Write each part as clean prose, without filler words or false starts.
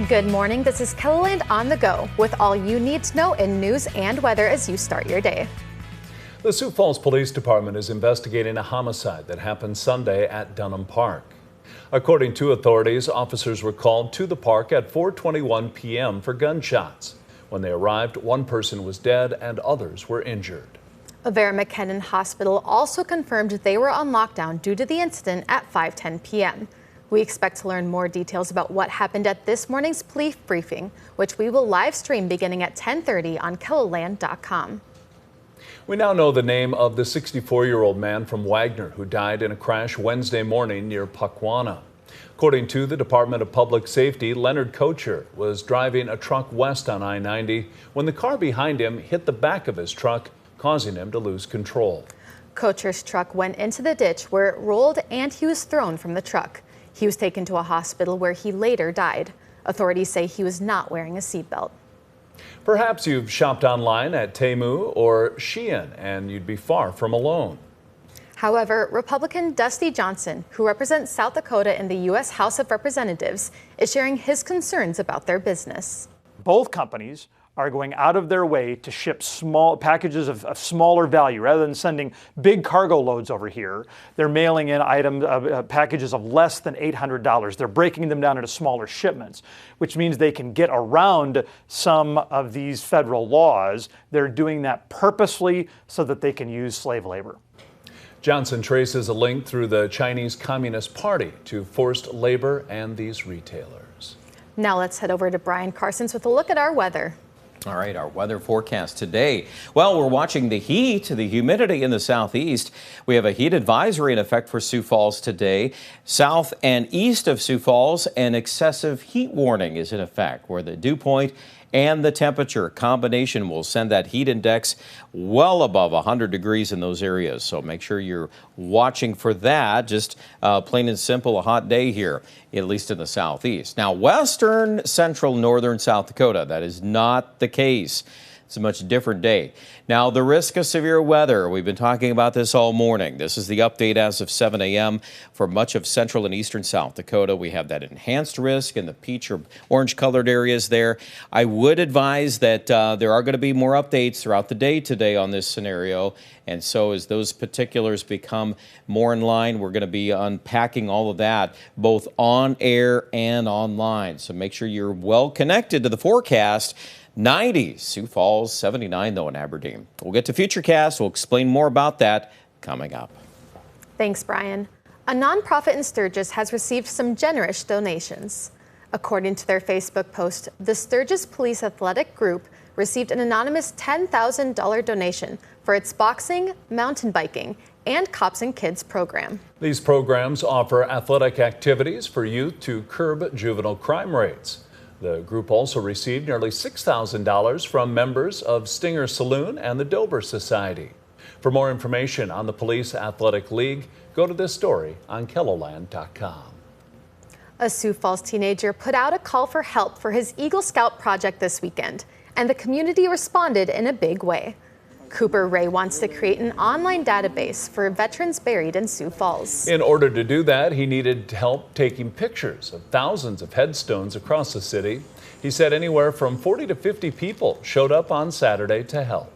Good morning. This is KELOLAND On the Go with all you need to know in news and weather as you start your day. The Sioux Falls Police Department is investigating a homicide that happened Sunday at Dunham Park. According to authorities, officers were called to the park at 4:21 p.m. for gunshots. When they arrived, one person was dead and others were injured. Avera McKinnon Hospital also confirmed they were on lockdown due to the incident at 5:10 p.m. We expect to learn more details about what happened at this morning's police briefing, which we will live stream beginning at 10:30 on KELOLAND.com. We now know the name of the 64-year-old man from Wagner who died in a crash Wednesday morning near Puckwana. According to the Department of Public Safety, Leonard Kocher was driving a truck west on I-90 when the car behind him hit the back of his truck, causing him to lose control. Kocher's truck went into the ditch where it rolled and he was thrown from the truck. He was taken to a hospital where he later died. Authorities say he was not wearing a seatbelt. Perhaps you've shopped online at Temu or Shein and you'd be far from alone. However, Republican Dusty Johnson, who represents South Dakota in the U.S. House of Representatives, is sharing his concerns about their business. Both companies are going out of their way to ship small packages of smaller value. Rather than sending big cargo loads over here, they're mailing in packages of less than $800. They're breaking them down into smaller shipments, which means they can get around some of these federal laws. They're doing that purposely so that they can use slave labor. Johnson traces a link through the Chinese Communist Party to forced labor and these retailers. Now let's head over to Brian Carsons with a look at our weather. All right, our weather forecast today. Well, we're watching the heat, the humidity in the southeast. We have a heat advisory in effect for Sioux Falls today. South and east of Sioux Falls, an excessive heat warning is in effect, where the dew point and the temperature combination will send that heat index well above 100 degrees in those areas. So make sure you're watching for that. Just plain and simple, a hot day here, at least in the southeast. Now, western, central, northern South Dakota, that is not the case. It's a much different day. Now, the risk of severe weather, we've been talking about this all morning. This is the update as of 7 a.m. for much of central and eastern South Dakota. We have that enhanced risk in the peach or orange-colored areas there. I would advise that there are going to be more updates throughout the day today on this scenario. And so as those particulars become more in line, we're going to be unpacking all of that, both on air and online. So make sure you're well connected to the forecast. 90, Sioux Falls, 79 though in Aberdeen. We'll get to Futurecast. We'll explain more about that coming up. Thanks, Brian. A nonprofit in Sturgis has received some generous donations. According to their Facebook post, the Sturgis Police Athletic Group received an anonymous $10,000 donation for its boxing, mountain biking, and Cops and Kids program. These programs offer athletic activities for youth to curb juvenile crime rates. The group also received nearly $6,000 from members of Stinger Saloon and the Dober Society. For more information on the Police Athletic League, go to this story on KELOLAND.com. A Sioux Falls teenager put out a call for help for his Eagle Scout project this weekend, and the community responded in a big way. Cooper Ray wants to create an online database for veterans buried in Sioux Falls. In order to do that, he needed help taking pictures of thousands of headstones across the city. He said anywhere from 40 to 50 people showed up on Saturday to help.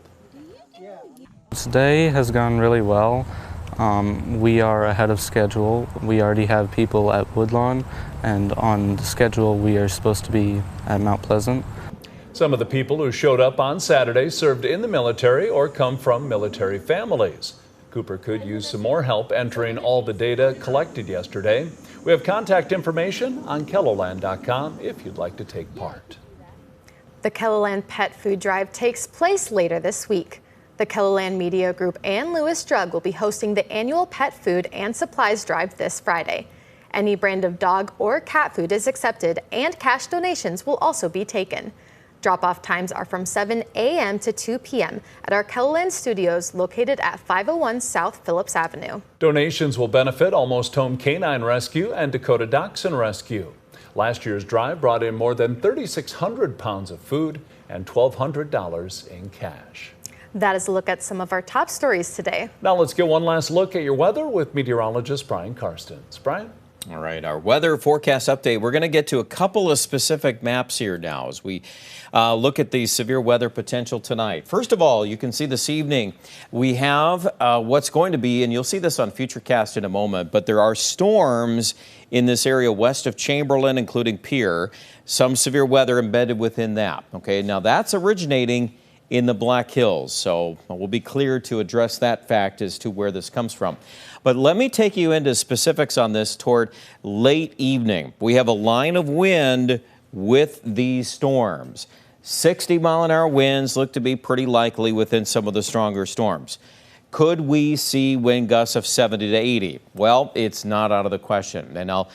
Today has gone really well. We are ahead of schedule. We already have people at Woodlawn, and on the schedule we are supposed to be at Mount Pleasant. Some of the people who showed up on Saturday served in the military or come from military families. Cooper could use some more help entering all the data collected yesterday. We have contact information on KELOLAND.com if you'd like to take part. The KELOLAND Pet Food Drive takes place later this week. The KELOLAND Media Group and Lewis Drug will be hosting the annual Pet Food and Supplies Drive this Friday. Any brand of dog or cat food is accepted, and cash donations will also be taken. Drop-off times are from 7 a.m. to 2 p.m. at our KELOLAND studios located at 501 South Phillips Avenue. Donations will benefit Almost Home Canine Rescue and Dakota Dachshund Rescue. Last year's drive brought in more than 3,600 pounds of food and $1,200 in cash. That is a look at some of our top stories today. Now let's get one last look at your weather with meteorologist Brian Carstens. Brian? All right, our weather forecast update. We're going to get to a couple of specific maps here now as we look at the severe weather potential tonight. First of all, you can see this evening we have what's going to be, and you'll see this on Futurecast in a moment, but there are storms in this area west of Chamberlain, including Pierre. Some severe weather embedded within that. Okay, now that's originating in the Black Hills, so we'll be clear to address that fact as to where this comes from. But let me take you into specifics on this toward late evening. We have a line of wind with these storms. 60-mile-an-hour winds look to be pretty likely within some of the stronger storms. Could we see wind gusts of 70 to 80? Well, it's not out of the question, and I'll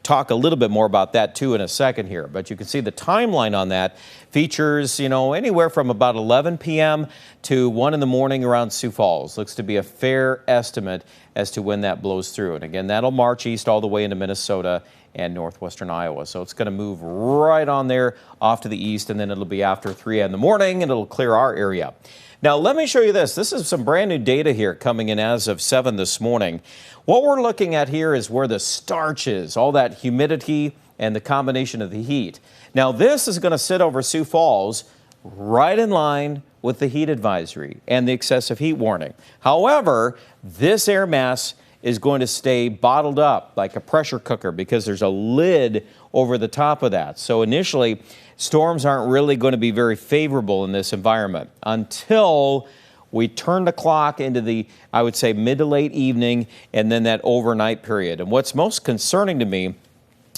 talk a little bit more about that too in a second here, but you can see the timeline on that features, anywhere from about 11 p.m. to 1 in the morning around Sioux Falls. Looks to be a fair estimate as to when that blows through. And again, that'll march east all the way into Minnesota and northwestern Iowa. So it's going to move right on there off to the east, and then it'll be after 3 in the morning, and it'll clear our area. Now, let me show you this. This is some brand new data here coming in as of 7 this morning. What we're looking at here is where the starch is, all that humidity and the combination of the heat. Now, this is going to sit over Sioux Falls right in line with the heat advisory and the excessive heat warning. However, this air mass is going to stay bottled up like a pressure cooker because there's a lid over the top of that. So initially, storms aren't really going to be very favorable in this environment until we turn the clock into the, I would say, mid to late evening and then that overnight period. And what's most concerning to me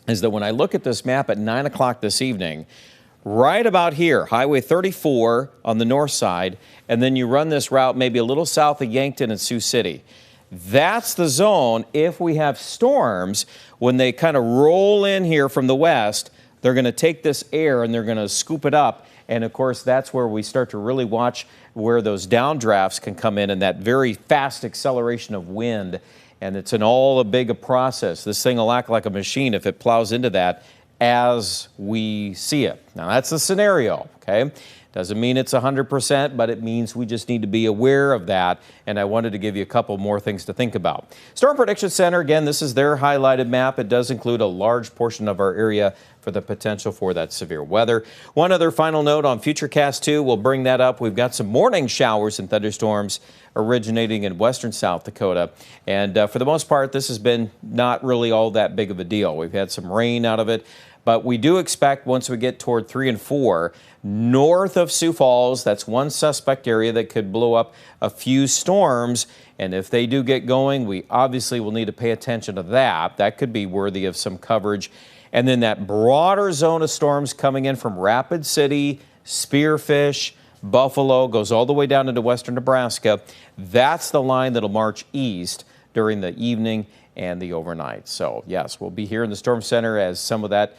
is that when I look at this map at 9 o'clock this evening, right about here, Highway 34 on the north side, and then you run this route maybe a little south of Yankton and Sioux City. That's the zone. If we have storms, when they kind of roll in here from the west, they're going to take this air and they're going to scoop it up. And of course, that's where we start to really watch where those downdrafts can come in and that very fast acceleration of wind. And it's a big a process. This thing will act like a machine if it plows into that as we see it. Now, that's the scenario, okay? Doesn't mean it's 100%, but it means we just need to be aware of that. And I wanted to give you a couple more things to think about. Storm Prediction Center, again, this is their highlighted map. It does include a large portion of our area for the potential for that severe weather. One other final note on Futurecast 2, we'll bring that up. We've got some morning showers and thunderstorms originating in western South Dakota. And for the most part, this has been not really all that big of a deal. We've had some rain out of it. But we do expect once we get toward 3 and 4, north of Sioux Falls, that's one suspect area that could blow up a few storms. And if they do get going, we obviously will need to pay attention to that. That could be worthy of some coverage. And then that broader zone of storms coming in from Rapid City, Spearfish, Buffalo, goes all the way down into western Nebraska. That's the line that'll march east during the evening and the overnight. So yes, we'll be here in the Storm Center as some of that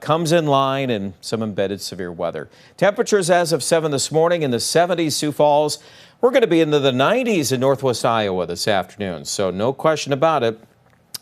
comes in line and some embedded severe weather. Temperatures as of 7 this morning in the 70s, Sioux Falls. We're going to be into the 90s in northwest Iowa this afternoon. So no question about it.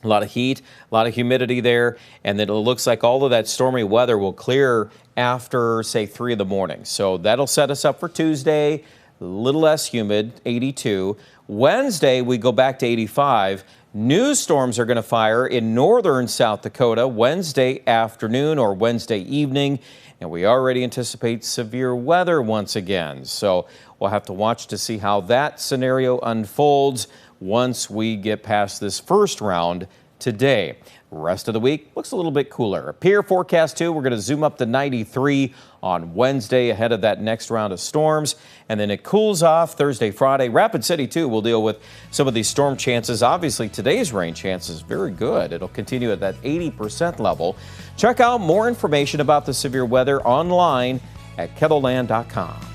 A lot of heat, a lot of humidity there, and then it looks like all of that stormy weather will clear after, say, 3 in the morning. So that'll set us up for Tuesday, a little less humid, 82. Wednesday, we go back to 85. New storms are going to fire in northern South Dakota Wednesday afternoon or Wednesday evening, and we already anticipate severe weather once again. So we'll have to watch to see how that scenario unfolds once we get past this first round today. Rest of the week looks a little bit cooler. Pier forecast 2, we're going to zoom up to 93 on Wednesday ahead of that next round of storms. And then it cools off Thursday, Friday. Rapid City, too, will deal with some of these storm chances. Obviously, today's rain chance is very good. It'll continue at that 80% level. Check out more information about the severe weather online at KELOLAND.com.